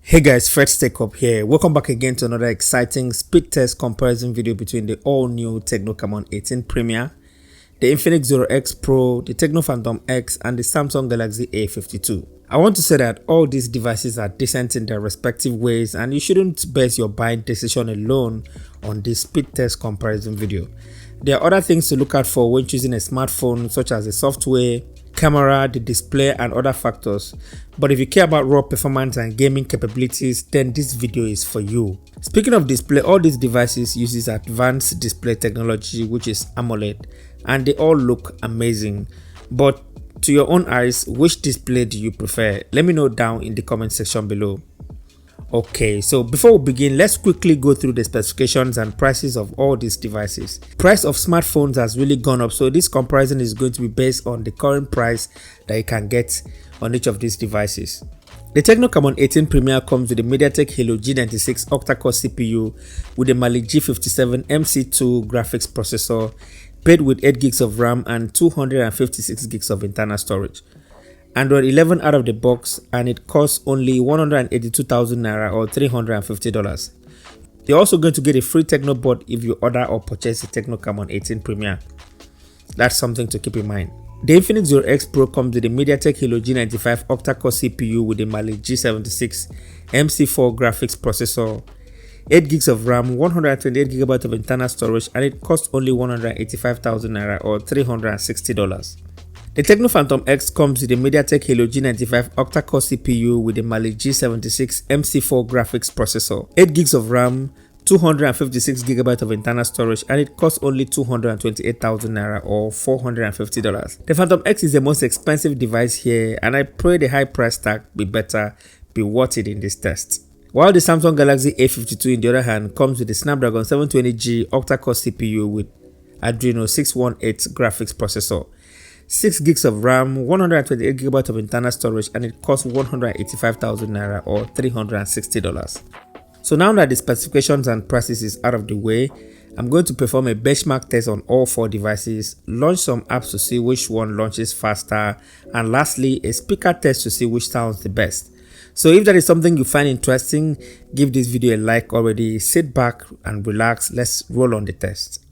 Hey guys, Fred's Tech Up here. Welcome back again to another exciting speed test comparison video between the all-new Tecno Camon 18 Premier, the Infinix Zero X Pro, the Tecno Phantom X, and the Samsung Galaxy A52. I want to say that all these devices are decent in their respective ways, and you shouldn't base your buying decision alone on this speed test comparison video. There are other things to look out for when choosing a smartphone, such as the software, camera, the display, and other factors. But if you care about raw performance and gaming capabilities, then this video is for you. Speaking of display, all these devices uses advanced display technology, which is AMOLED, and they all look amazing. But to your own eyes, which display do you prefer? Let me know down in the comment section below. Okay, so before we begin, let's quickly go through the specifications and prices of all these devices. Price of smartphones has really gone up, so this comparison is going to be based on the current price that you can get on each of these devices. The Tecno Camon 18 Premier comes with a MediaTek Helio G96 octa-core CPU with a Mali G57 MC2 graphics processor, paired with 8 gigs of RAM and 256 gigs of internal storage. Android 11 out of the box, and it costs only 182,000 Naira or $350. You're also going to get a free Tecno board if you order or purchase the Tecno Camon 18 Premier. That's something to keep in mind. The Infinix Zero X Pro comes with a MediaTek Helio G95 octa-core CPU with a Mali G76 MC4 graphics processor, 8 gigs of RAM, 128 GB of internal storage, and it costs only 185,000 Naira or $360. The Tecno Phantom X comes with a MediaTek Helio G95 octa-core CPU with a Mali G76 MC4 graphics processor, 8 gigs of RAM, 256 GB of internal storage, and it costs only 228,000 Naira or $450. The Phantom X is the most expensive device here, and I pray the high price tag be worth it in this test. While the Samsung Galaxy A52 in the other hand comes with the Snapdragon 720G octa-core CPU with Adreno 618 graphics processor, 6 gigs of RAM, 128 GB of internal storage, and it costs 185,000 Naira or $360. So now that the specifications and prices is out of the way, I'm going to perform a benchmark test on all 4 devices, launch some apps to see which one launches faster, and lastly a speaker test to see which sounds the best. So if that is something you find interesting, give this video a like already, sit back and relax, let's roll on the test.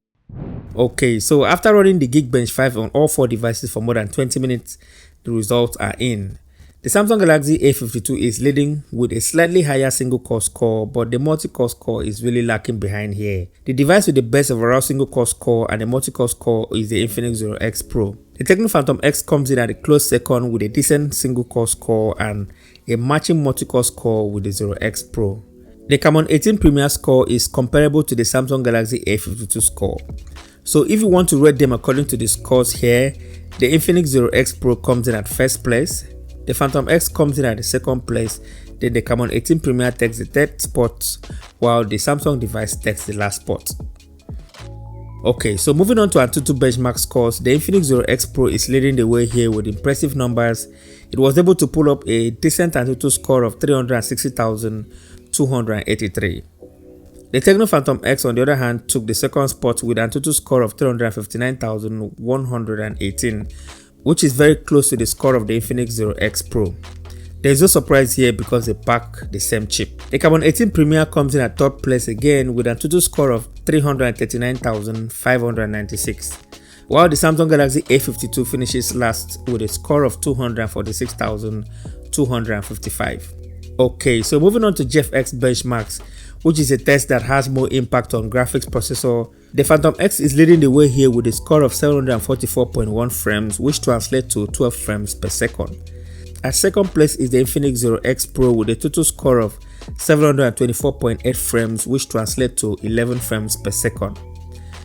Okay, so after running the Geekbench 5 on all 4 devices for more than 20 minutes, the results are in. The Samsung Galaxy A52 is leading with a slightly higher single-core score, but the multi-core score is really lacking behind here. The device with the best overall single-core score and the multi-core score is the Infinix Zero X Pro. The Tecno Phantom X comes in at a close second with a decent single-core score and a matching multi-core score with the Zero X Pro. The Camon 18 Premier score is comparable to the Samsung Galaxy A52 score. So if you want to rate them according to the scores here, the Infinix Zero X Pro comes in at first place, the Phantom X comes in at the second place, then the Camon 18 Premier takes the third spot, while the Samsung device takes the last spot. Okay, so moving on to Antutu benchmark scores, the Infinix Zero X Pro is leading the way here with impressive numbers. It was able to pull up a decent Antutu score of 360,283. The Tecno Phantom X, on the other hand, took the second spot with an Antutu score of 359,118, which is very close to the score of the Infinix Zero X Pro. There is no surprise here because they pack the same chip. The Camon 18 Premier comes in at third place again with an Antutu score of 339,596, while the Samsung Galaxy A52 finishes last with a score of 246,255. Okay, so moving on to GFX benchmarks, which is a test that has more impact on graphics processor. The Phantom X is leading the way here with a score of 744.1 frames, which translates to 12 frames per second. At second place is the Infinix Zero X Pro with a total score of 724.8 frames, which translates to 11 frames per second.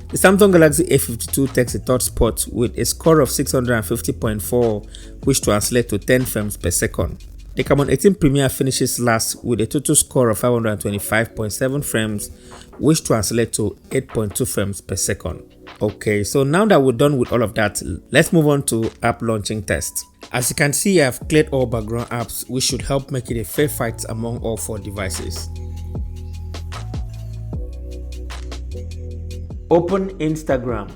The Samsung Galaxy A52 takes the third spot with a score of 650.4, which translates to 10 frames per second. The Camon 18 Premier finishes last with a total score of 525.7 frames, which translates to 8.2 frames per second. Okay, so now that we're done with all of that, let's move on to app launching test. As you can see, I've cleared all background apps, which should help make it a fair fight among all 4 devices. Open Instagram.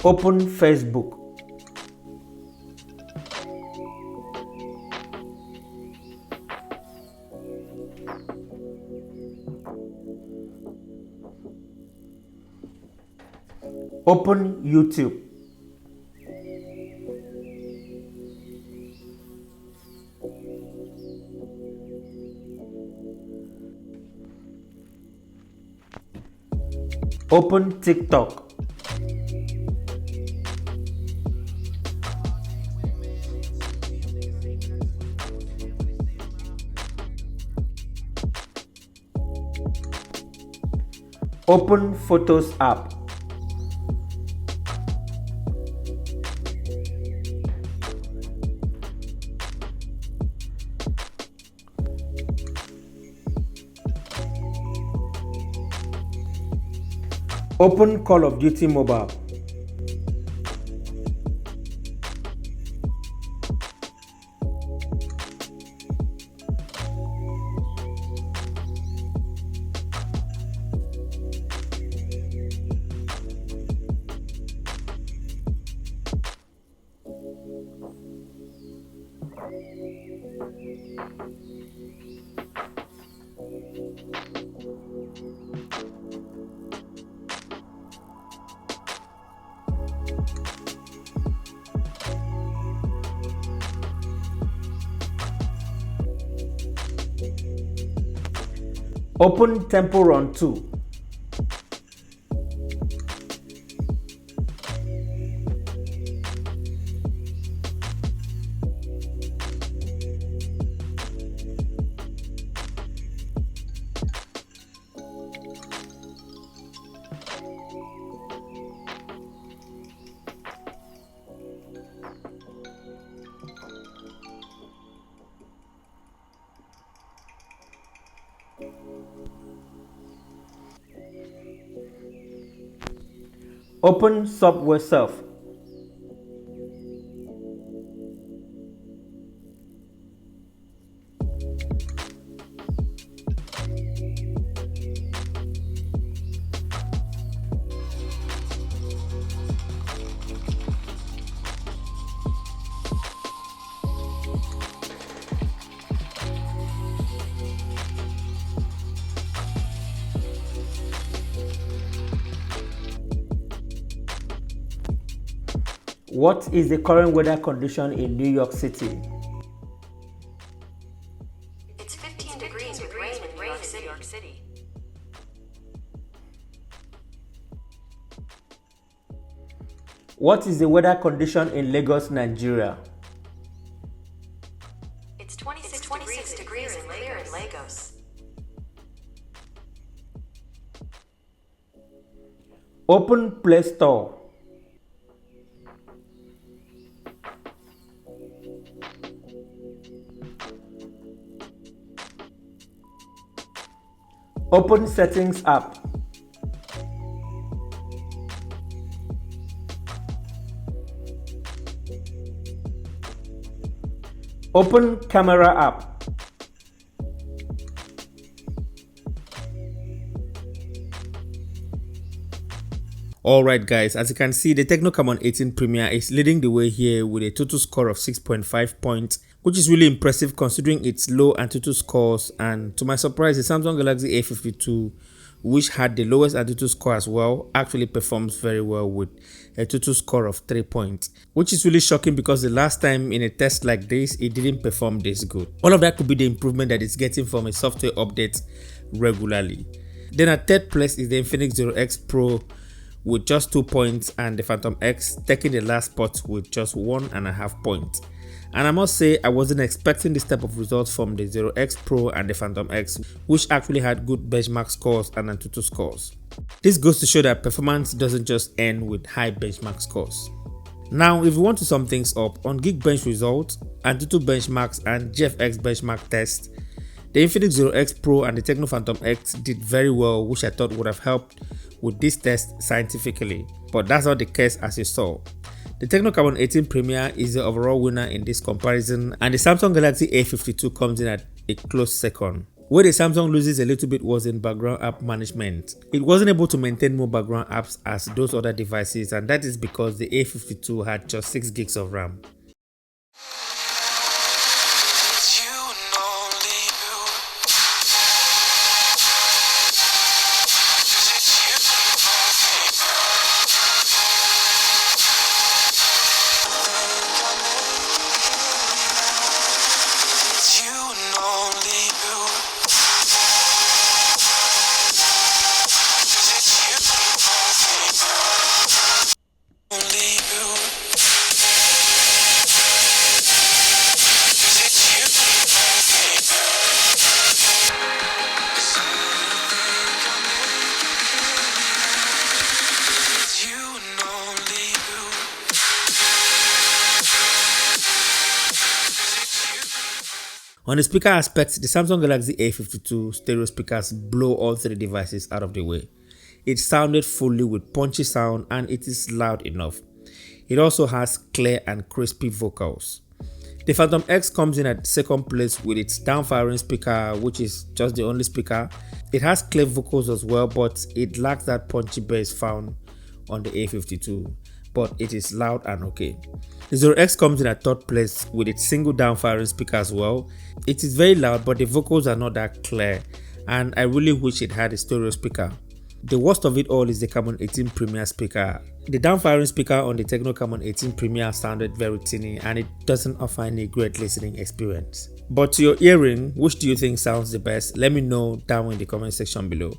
Open Facebook. Open YouTube. Open TikTok. Open Photos app. Open Call of Duty Mobile. Open Temple Run 2. Open Subway Surf. What is the current weather condition in New York City? It's 15 degrees with rain in New York City. What is the weather condition in Lagos, Nigeria? It's 26 degrees and clear in Lagos. Open Play Store. Open Settings app. Open Camera app. Alright guys, as you can see, the Tecno Camon 18 Premier is leading the way here with a total score of 6.5 points, which is really impressive considering its low Antutu scores, and to my surprise, the Samsung Galaxy A52, which had the lowest Antutu score as well, actually performs very well with a total score of 3 points, which is really shocking because the last time in a test like this, it didn't perform this good. All of that could be the improvement that it's getting from a software update regularly. Then at third place is the Infinix Zero X Pro with just 2 points, and the Phantom X taking the last spot with just 1.5 points. And I must say, I wasn't expecting this type of results from the Zero X Pro and the Phantom X, which actually had good benchmark scores and Antutu scores. This goes to show that performance doesn't just end with high benchmark scores. Now, if you want to sum things up, on Geekbench results, Antutu benchmarks and GFX benchmark tests, the Infinix Zero X Pro and the Tecno Phantom X did very well, which I thought would have helped with this test scientifically, but that's not the case as you saw. The Tecno Camon 18 Premier is the overall winner in this comparison, and the Samsung Galaxy A52 comes in at a close second. Where the Samsung loses a little bit was in background app management. It wasn't able to maintain more background apps as those other devices, and that is because the A52 had just 6 gigs of RAM. On the speaker aspect, the Samsung Galaxy A52 stereo speakers blow all 3 devices out of the way. It sounded fully with punchy sound and it is loud enough. It also has clear and crispy vocals. The Phantom X comes in at second place with its down-firing speaker, which is just the only speaker. It has clear vocals as well, but it lacks that punchy bass found on the A52. But it is loud and okay. The Zero X comes in at third place with its single down-firing speaker as well. It is very loud, but the vocals are not that clear, and I really wish it had a stereo speaker. The worst of it all is the Camon 18 Premier speaker. The down-firing speaker on the Tecno Camon 18 Premier sounded very tinny, and it doesn't offer any great listening experience. But to your hearing, which do you think sounds the best? Let me know down in the comment section below.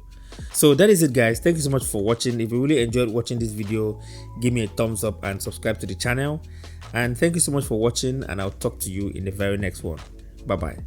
So that is it, guys. Thank you so much for watching. If you really enjoyed watching this video, give me a thumbs up and subscribe to the channel. And thank you so much for watching, and I'll talk to you in the very next one. Bye bye.